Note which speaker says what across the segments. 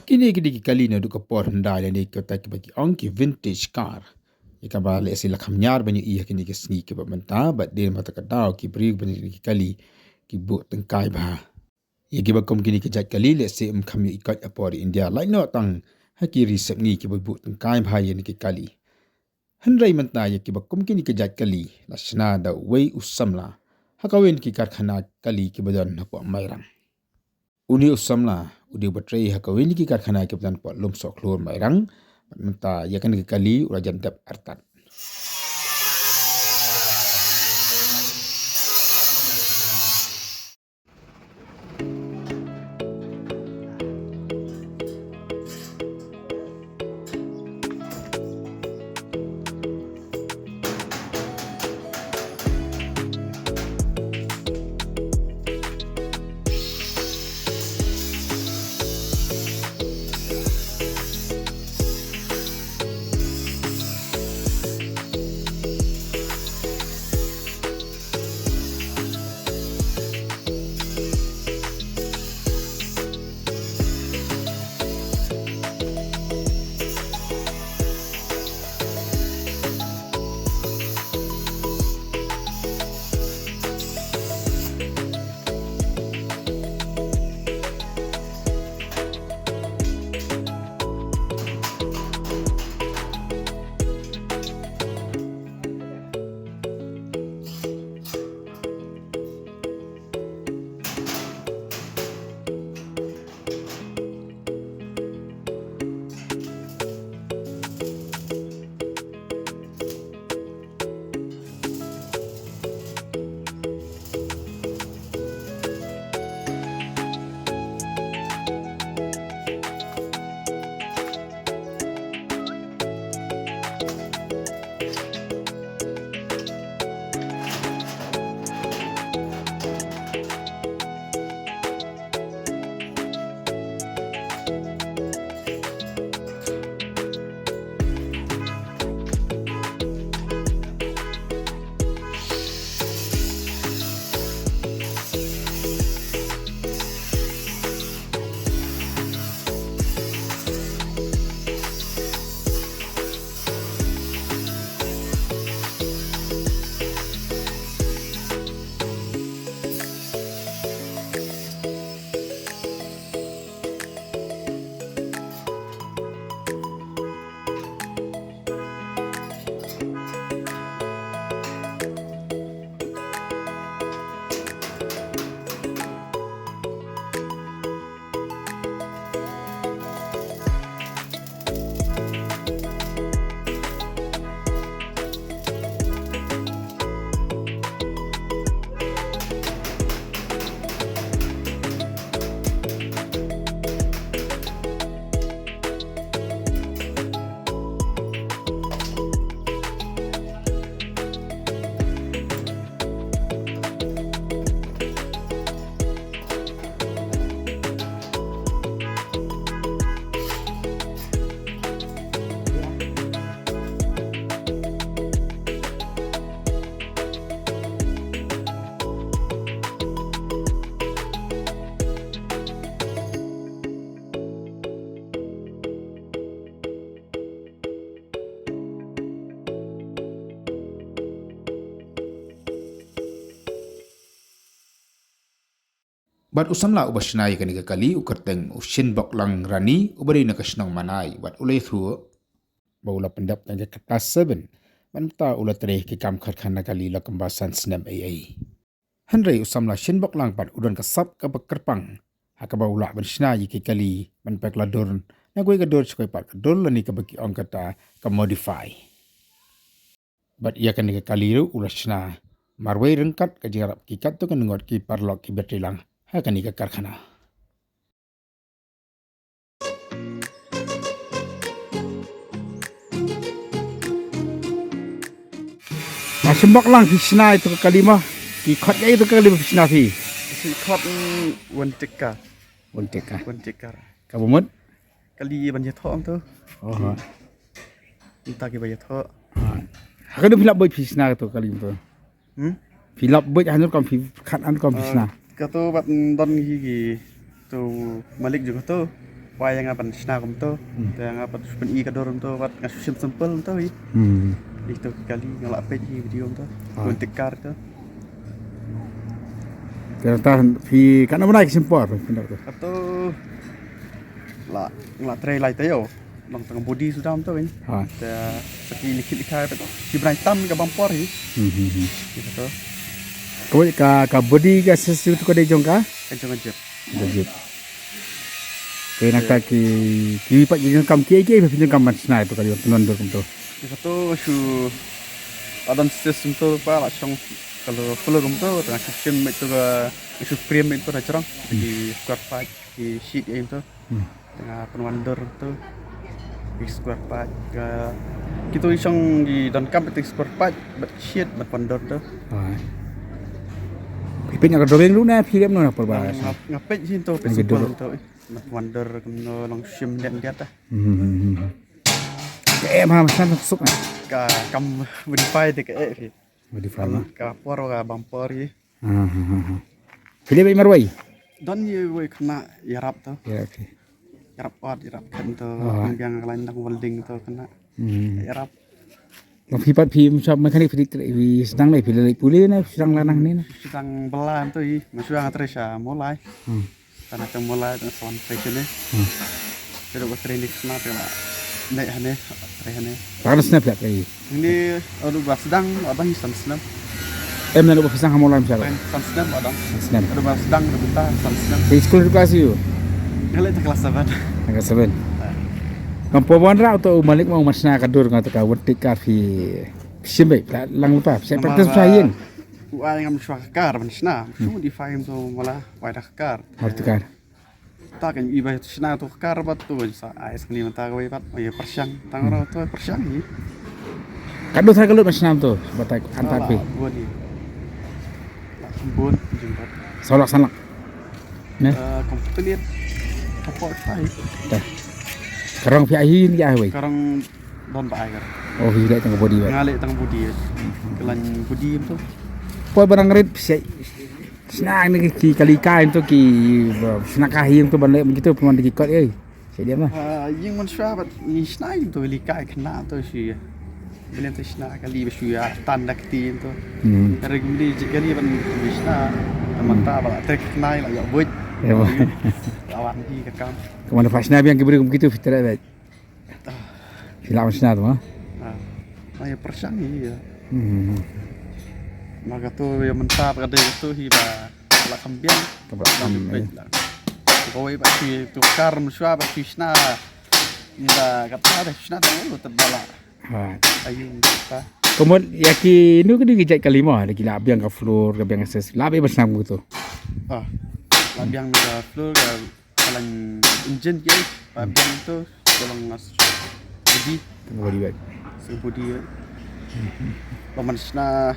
Speaker 1: Kini ki kali na du ka por handa le ni ka ta ki bagi on ki vintage car. Ika ba le sila kamnyar banyu iya kini ki sni ki ba menta ba de mata ka daw ki brig banyu ki kali ki bu tengkai ba. Ia ki ba kom kini ki jat kali le se kamyu ikat apor India lai no tang ha ki risep ni ki bu tengkai ba ye ni ki kali. Hendrai menta ia ki ba kom kini ki jat kali la sna da wei usamla. Hakawin ki karkhana kali ki badan hako mairang. Uni usamla udi batrei hakawin ki karkhana ki badan po lum sok lur mairang menta ia kan ki kali urajan dap artat. Bat usamla ubashnai kani kali ukerteng ushin bok lang rani ubari na kasnang manai bat ulai thru baula pendap na kelas 7 manta ula tereh ki kam kharkhana kali la kembasan snam ai. Henry usamla shin bok lang pat udan kasap ka bekerpang haka baula bershnai ki kali man pek lador na goi ka dor chkoi pat dor lani ka baki ong kata ka modify. Bat ia kani kali ru ulashna marwai rengkat ka jarap ki kat tu kan ngot ki parlok ki betrilang hakani ka karkhana. Masimbak lang kisna itu ke kalima ki khotnya itu ke kalima kisna fi
Speaker 2: si khot wantika
Speaker 1: kabumut
Speaker 2: kali ban tho tu
Speaker 1: oh
Speaker 2: entah ke ban tho
Speaker 1: hakadu filap boy kisna itu kalim tu filap boy hanur kam fi khat an kam kisna
Speaker 2: Kato bat don higi tu Malik juga tu wai yang apa sna kum tu yang apa pen I kador tu wat ngasusin simple tu I itu kali ngelak page video tu untuk kar tu
Speaker 1: Kerana pi kan mana kesimpor benar tu.
Speaker 2: atau lah ngelak tray lai tayo long tengah body sudah tu ini
Speaker 1: Ha.
Speaker 2: seki likit likai tu si brand tam ke bampor I gitu tu
Speaker 1: Kau ka body ka sesuatu tu kau dah jongka?
Speaker 2: kencang
Speaker 1: Jep. Kaya nak ki pat jeng kam ki pinjam kam masna itu kali penon tu tu.
Speaker 2: gitu tu su adan sistem tu pa lah song kalau full rum tu tengah sistem itu ke isu frame itu dah cerang di square part di sheet itu tengah penwandor tu di square part ke gitu isong di dan kam itu square part but sheet but wandor tu
Speaker 1: Ha. Pipin nak doreng lu na film nu na perbahas.
Speaker 2: ngapet sih tu festival tu but wandor kena long sim dan dia ta
Speaker 1: Kaya mah masna masuk na.
Speaker 2: ka kam verify de ke fi
Speaker 1: Body file.
Speaker 2: ka poro ka bumper ye
Speaker 1: Film marwai.
Speaker 2: dan ye we kena yarap tu
Speaker 1: Ya okey.
Speaker 2: yarap pat yarap kan tu yang lain tang welding tu kena yarap
Speaker 1: Long pipat pi macam mekanik pi sedang lai pi lai pulih na sedang lanang ni na.
Speaker 2: sedang belan tu i masuk ang teresa mulai tanah tang mulai tang sound fashion ni pero ba training na pela naik hane trai hane
Speaker 1: Panas na plat kay.
Speaker 2: ini aduh ba sedang abang hisan senam
Speaker 1: Na lu pasang hamulan misal.
Speaker 2: san senam abang
Speaker 1: Senam.
Speaker 2: aduh ba sedang bentar san senam
Speaker 1: Di sekolah edukasi you.
Speaker 2: ngalai ta kelas 7
Speaker 1: Angkat 7. Kampuan ra atau malik mau masna kadur ngata ka wetik ka fi simbai lang lupa. Saya praktis sayin.
Speaker 2: wa yang am kar ban sna su di fahim tu mala wa dah kar
Speaker 1: Hortikar.
Speaker 2: ta kan iba sna tu kar bat tu sa ais ni mata ko bat ya persyang tangro tu persyang ni
Speaker 1: Kadu saya kelut masna tu batak antar pi.
Speaker 2: buat ni bun jumpat
Speaker 1: Solak salak. Nah,
Speaker 2: komputer lihat apa tai
Speaker 1: dah. Karang fi ahi ni ah wei.
Speaker 2: sekarang don ba agar
Speaker 1: Oh fi dai tengah body wei.
Speaker 2: ngalik tang budi kelan budi tu
Speaker 1: Poi barang red si senang ni ki kali kain tu ki senang kahim tu balik begitu peman dikikot euy. Saya dia mah.
Speaker 2: yang man syabat ni snai tu likai kena tu si bila tu sna kali besu ya tanda kti tu hari ini kali ban bisna manta bala tek nai la ya buat
Speaker 1: Ya.
Speaker 2: lawan hi ke kam
Speaker 1: Kemana fasna biang kibri begitu fitra baik. Sila masna tu mah.
Speaker 2: ya persyang hi ya maka tu ya menta pada itu hi ba la kambiang
Speaker 1: Kebelak kam.
Speaker 2: kowe ba si tu kar muswa ba sna ni da kata da sna tu lu tebala
Speaker 1: Ha.
Speaker 2: ayun kita
Speaker 1: Kemudian yaki nu kena kejat kelima ada gila biang ke floor ke biang ses. Labe bersam gitu.
Speaker 2: labiang da floor ga kalan engine ke labiang tu tolong mas budi
Speaker 1: Tengah body bag.
Speaker 2: sebudi paman sna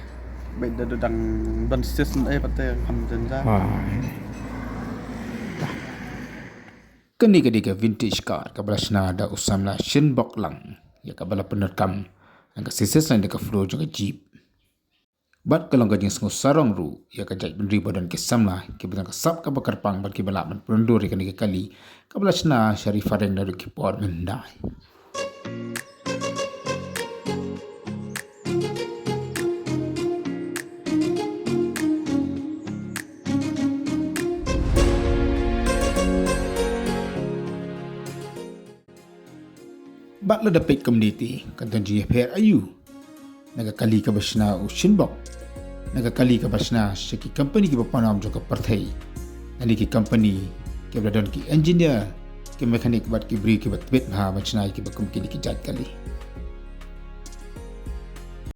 Speaker 2: baik da dang ban station patay hamdan da
Speaker 1: Ha. Kini ketika vintage car kabalasna ada usamna shinbok lang. Ya kabala penerkam angka sises lain dekat floor juga jeep. Bat kalau gajing sengus sarong ru ya kajak bendri badan kesamla ke bidang kesap ka bakar pang bat ke balak man pendur ikan kali kabalasna syarifareng dari kipor mendai. Bat la dapat community kanton GFR ayu. Nagakali ka basna o shinbok. Nagakali ka basna sa ki company ki bapanam jo ka parthai. Nali ki company ki bradon ki engineer ki mechanic bat ki bri ki bat bit ha basna ki bakum ki jat kali.